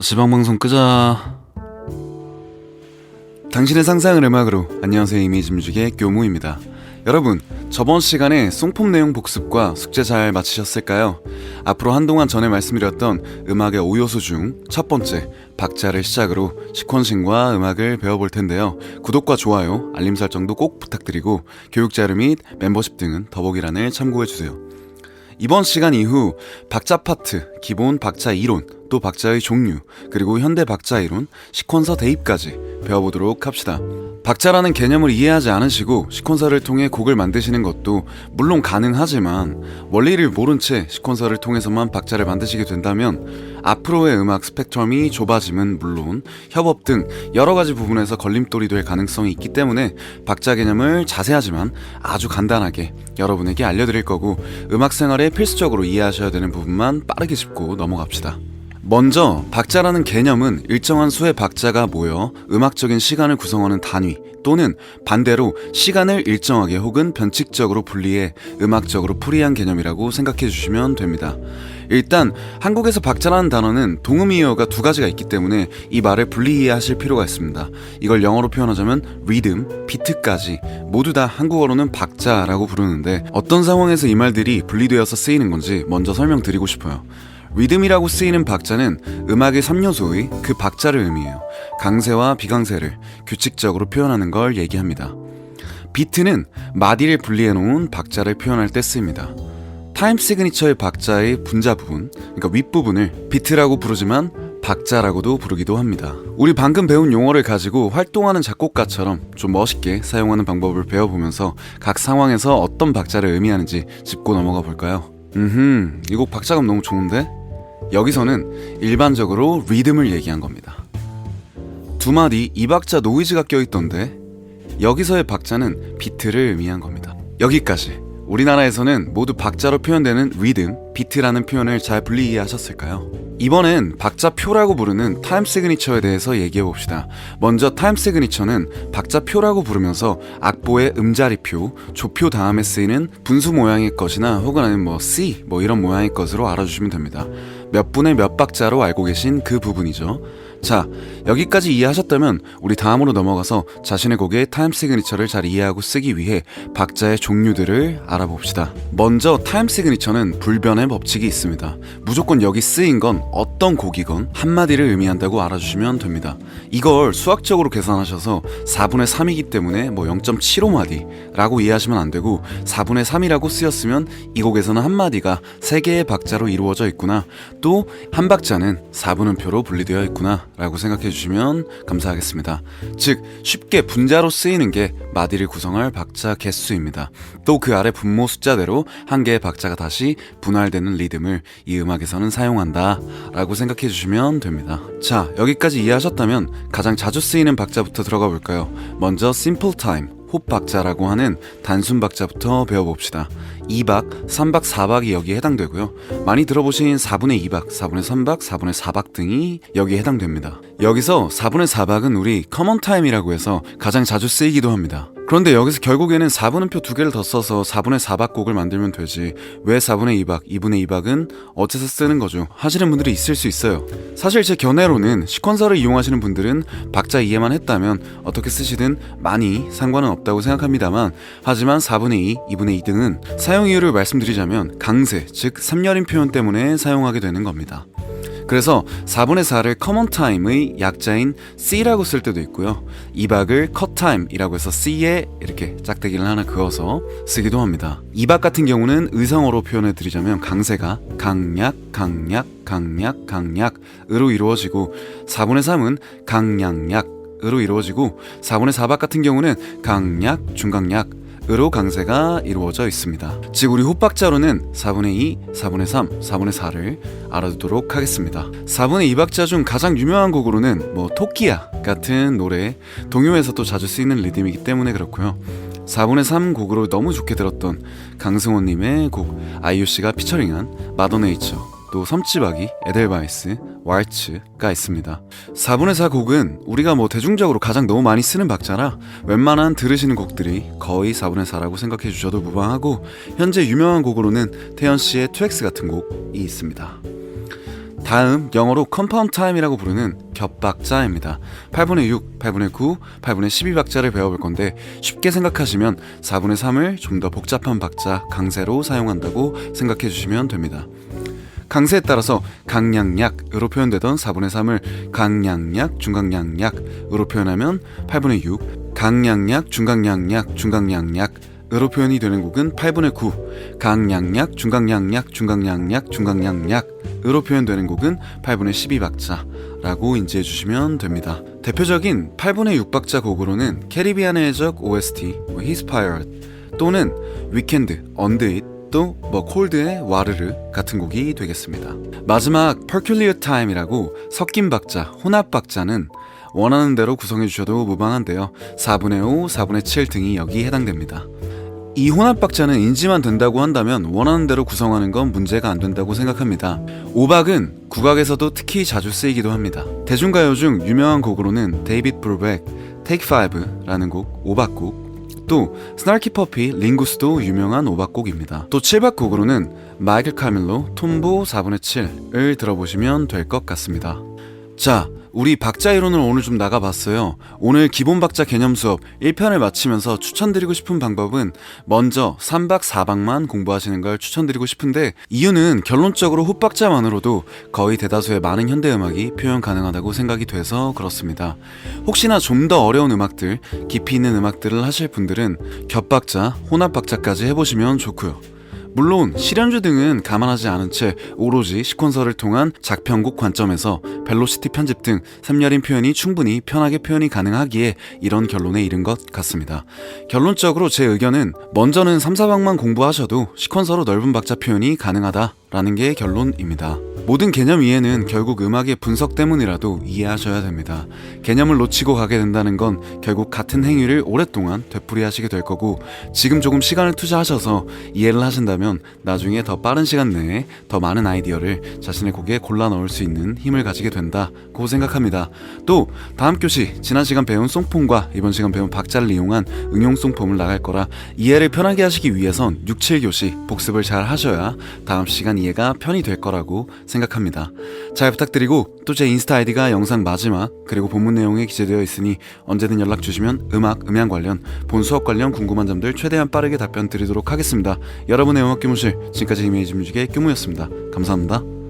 지방방송 끄자. 당신의 상상을 음악으로. 안녕하세요, 이미지 뮤직의 교무입니다. 여러분, 저번 시간에 송폼 내용 복습과 숙제 잘 마치셨을까요? 앞으로 한동안 전에 말씀드렸던 음악의 5요소 중 첫 번째, 박자를 시작으로 시퀀싱과 음악을 배워볼 텐데요. 구독과 좋아요, 알림 설정도 꼭 부탁드리고 교육 자료 및 멤버십 등은 더보기란을 참고해주세요. 이번 시간 이후 박자 파트, 기본 박자 이론, 또 박자의 종류, 그리고 현대 박자 이론, 시퀀서 대입까지 배워보도록 합시다. 박자라는 개념을 이해하지 않으시고 시퀀서를 통해 곡을 만드시는 것도 물론 가능하지만 원리를 모른 채 시퀀서를 통해서만 박자를 만드시게 된다면 앞으로의 음악 스펙트럼이 좁아짐은 물론 협업 등 여러 가지 부분에서 걸림돌이 될 가능성이 있기 때문에 박자 개념을 자세하지만 아주 간단하게 여러분에게 알려드릴 거고, 음악 생활에 필수적으로 이해하셔야 되는 부분만 빠르게 짚고 넘어갑시다. 먼저 박자라는 개념은 일정한 수의 박자가 모여 음악적인 시간을 구성하는 단위, 또는 반대로 시간을 일정하게 혹은 변칙적으로 분리해 음악적으로 풀이한 개념이라고 생각해 주시면 됩니다. 일단 한국에서 박자라는 단어는 동음이어가 두 가지가 있기 때문에 이 말을 분리 이해하실 필요가 있습니다. 이걸 영어로 표현하자면 리듬, 비트까지 모두 다 한국어로는 박자라고 부르는데, 어떤 상황에서 이 말들이 분리되어서 쓰이는 건지 먼저 설명드리고 싶어요. 리듬이라고 쓰이는 박자는 음악의 3요소의 그 박자를 의미해요. 강세와 비강세를 규칙적으로 표현하는 걸 얘기합니다. 비트는 마디를 분리해 놓은 박자를 표현할 때 쓰입니다. 타임 시그니처의 박자의 분자 부분, 그러니까 윗부분을 비트라고 부르지만 박자라고도 부르기도 합니다. 우리 방금 배운 용어를 가지고 활동하는 작곡가처럼 좀 멋있게 사용하는 방법을 배워보면서 각 상황에서 어떤 박자를 의미하는지 짚고 넘어가 볼까요? 이 곡 박자감 너무 좋은데? 여기서는 일반적으로 리듬을 얘기한 겁니다. 두 마디 이 박자 노이즈가 껴있던데, 여기서의 박자는 비트를 의미한 겁니다. 여기까지 우리나라에서는 모두 박자로 표현되는 리듬, 비트라는 표현을 잘 분리 이해하셨을까요? 이번엔 박자표라고 부르는 타임 시그니처에 대해서 얘기해봅시다. 먼저 타임 시그니처는 박자표라고 부르면서 악보의 음자리표, 조표 다음에 쓰이는 분수 모양의 것이나 혹은 아니면 C 이런 모양의 것으로 알아주시면 됩니다. 몇 분의 몇 박자로 알고 계신 그 부분이죠. 자, 여기까지 이해하셨다면 우리 다음으로 넘어가서 자신의 곡의 타임 시그니처를 잘 이해하고 쓰기 위해 박자의 종류들을 알아봅시다. 먼저 타임 시그니처는 불변의 법칙이 있습니다. 무조건 여기 쓰인 건 어떤 곡이건 한마디를 의미한다고 알아주시면 됩니다. 이걸 수학적으로 계산하셔서 4분의 3이기 때문에 0.75마디 라고 이해하시면 안 되고, 4분의 3이라고 쓰였으면 이 곡에서는 한마디가 3개의 박자로 이루어져 있구나, 또 한 박자는 4분음표로 분리되어 있구나 라고 생각해 주시면 감사하겠습니다. 즉 쉽게 분자로 쓰이는 게 마디를 구성할 박자 개수입니다. 또 그 아래 분모 숫자대로 한 개의 박자가 다시 분할되는 리듬을 이 음악에서는 사용한다 라고 생각해 주시면 됩니다. 자, 여기까지 이해하셨다면 가장 자주 쓰이는 박자부터 들어가 볼까요? 먼저 simple time, 호흡 박자라고 하는 단순 박자부터 배워봅시다. 2박, 3박, 4박이 여기에 해당되고요. 많이 들어보신 4분의 2박, 4분의 3박, 4분의 4박 등이 여기에 해당됩니다. 여기서 4분의 4박은 우리 커먼 타임이라고 해서 가장 자주 쓰이기도 합니다. 그런데 여기서 결국에는 4분음표 2개를 더 써서 4분의 4박 곡을 만들면 되지, 왜 4분의 2박, 2분의 2박은 어째서 쓰는 거죠? 하시는 분들이 있을 수 있어요. 사실 제 견해로는 시퀀서를 이용하시는 분들은 박자 이해만 했다면 어떻게 쓰시든 많이 상관은 없다고 생각합니다만, 하지만 4분의 2, 2분의 2 등은 사용 이유를 말씀드리자면 강세, 즉 3열인 표현 때문에 사용하게 되는 겁니다. 그래서 4분의 4를 커먼 타임의 약자인 C라고 쓸 때도 있고요. 2박을 컷 타임이라고 해서 C에 이렇게 짝대기를 하나 그어서 쓰기도 합니다. 2박 같은 경우는 의성어로 표현해 드리자면 강세가 강약, 강약, 강약, 강약으로 이루어지고, 4분의 3은 강약약으로 이루어지고, 4분의 4박 같은 경우는 강약, 중강약 으로 강세가 이루어져 있습니다. 즉 우리 호박자로는 4분의 2, 4분의 3, 4분의 4를 알아두도록 하겠습니다. 4분의 2박자 중 가장 유명한 곡으로는 토끼야 같은 노래, 동요에서도 자주 쓰이는 리듬이기 때문에 그렇고요. 4분의 3 곡으로 너무 좋게 들었던 강승호님의 곡, 아이유씨가 피처링한 마더네이처, 또 섬지박이, 에델바이스, 왈츠가 있습니다. 4분의 4 곡은 우리가 대중적으로 가장 너무 많이 쓰는 박자라 웬만한 들으시는 곡들이 거의 4분의 4라고 생각해 주셔도 무방하고, 현재 유명한 곡으로는 태연씨의 2X 같은 곡이 있습니다. 다음 영어로 compound time이라고 부르는 겹박자입니다. 8분의 6, 8분의 9, 8분의 12박자를 배워볼 건데 쉽게 생각하시면 4분의 3을 좀 더 복잡한 박자 강세로 사용한다고 생각해 주시면 됩니다. 강세에 따라서 강량약으로 표현되던 4분의 3을 강량약, 중강량약으로 표현하면 8분의 6, 강량약, 중강량약, 중강량약으로 표현이 되는 곡은 8분의 9, 강량약, 중강량약, 중강량약, 중강량약으로 표현되는 곡은 8분의 12박자라고 인지해 주시면 됩니다. 대표적인 8분의 6박자 곡으로는 캐리비안의 해적 OST, His Pirate 또는 위켄드, Under It 또 콜드의 와르르 같은 곡이 되겠습니다. 마지막 Peculiar Time이라고 섞인 박자, 혼합 박자는 원하는 대로 구성해 주셔도 무방한데요. 4분의 5, 4분의 7 등이 여기 해당됩니다. 이 혼합 박자는 인지만 된다고 한다면 원하는 대로 구성하는 건 문제가 안 된다고 생각합니다. 오박은 국악에서도 특히 자주 쓰이기도 합니다. 대중가요 중 유명한 곡으로는 데이빗 브루백, Take 5라는 곡, 오박곡, 또 스나키 퍼피, 링구스도 유명한 오박곡입니다. 또 7박 곡으로는 마이클 카밀로, 톰보 4분의 7을 들어보시면 될 것 같습니다. 자, 우리 박자 이론을 오늘 좀 나가봤어요. 오늘 기본 박자 개념 수업 1편을 마치면서 추천드리고 싶은 방법은 먼저 3박 4박만 공부하시는 걸 추천드리고 싶은데 이유는 결론적으로 홉박자만으로도 거의 대다수의 많은 현대음악이 표현 가능하다고 생각이 돼서 그렇습니다. 혹시나 좀 더 어려운 음악들, 깊이 있는 음악들을 하실 분들은 겹박자, 혼합박자까지 해보시면 좋고요. 물론 실연주 등은 감안하지 않은 채 오로지 시퀀서를 통한 작편곡 관점에서 벨로시티 편집 등 3열인 표현이 충분히 편하게 표현이 가능하기에 이런 결론에 이른 것 같습니다. 결론적으로 제 의견은 먼저는 3, 4박만 공부하셔도 시퀀서로 넓은 박자 표현이 가능하다라는 게 결론입니다. 모든 개념 이해는 결국 음악의 분석 때문이라도 이해하셔야 됩니다. 개념을 놓치고 가게 된다는 건 결국 같은 행위를 오랫동안 되풀이하시게 될 거고 지금 조금 시간을 투자하셔서 이해를 하신다면 나중에 더 빠른 시간 내에 더 많은 아이디어를 자신의 곡에 골라 넣을 수 있는 힘을 가지게 된다고 생각합니다. 또 다음 교시 지난 시간 배운 송폼과 이번 시간 배운 박자를 이용한 응용 송폼을 나갈 거라 이해를 편하게 하시기 위해선 6, 7교시 복습을 잘 하셔야 다음 시간 이해가 편히 될 거라고 생각합니다. 잘 부탁드리고 또 제 인스타 아이디가 영상 마지막 그리고 본문 내용에 기재되어 있으니 언제든 연락 주시면 음향 관련 본 수업 관련 궁금한 점들 최대한 빠르게 답변 드리도록 하겠습니다. 여러분의 음악 교무실 지금까지 이미지 뮤직의 교무였습니다. 감사합니다.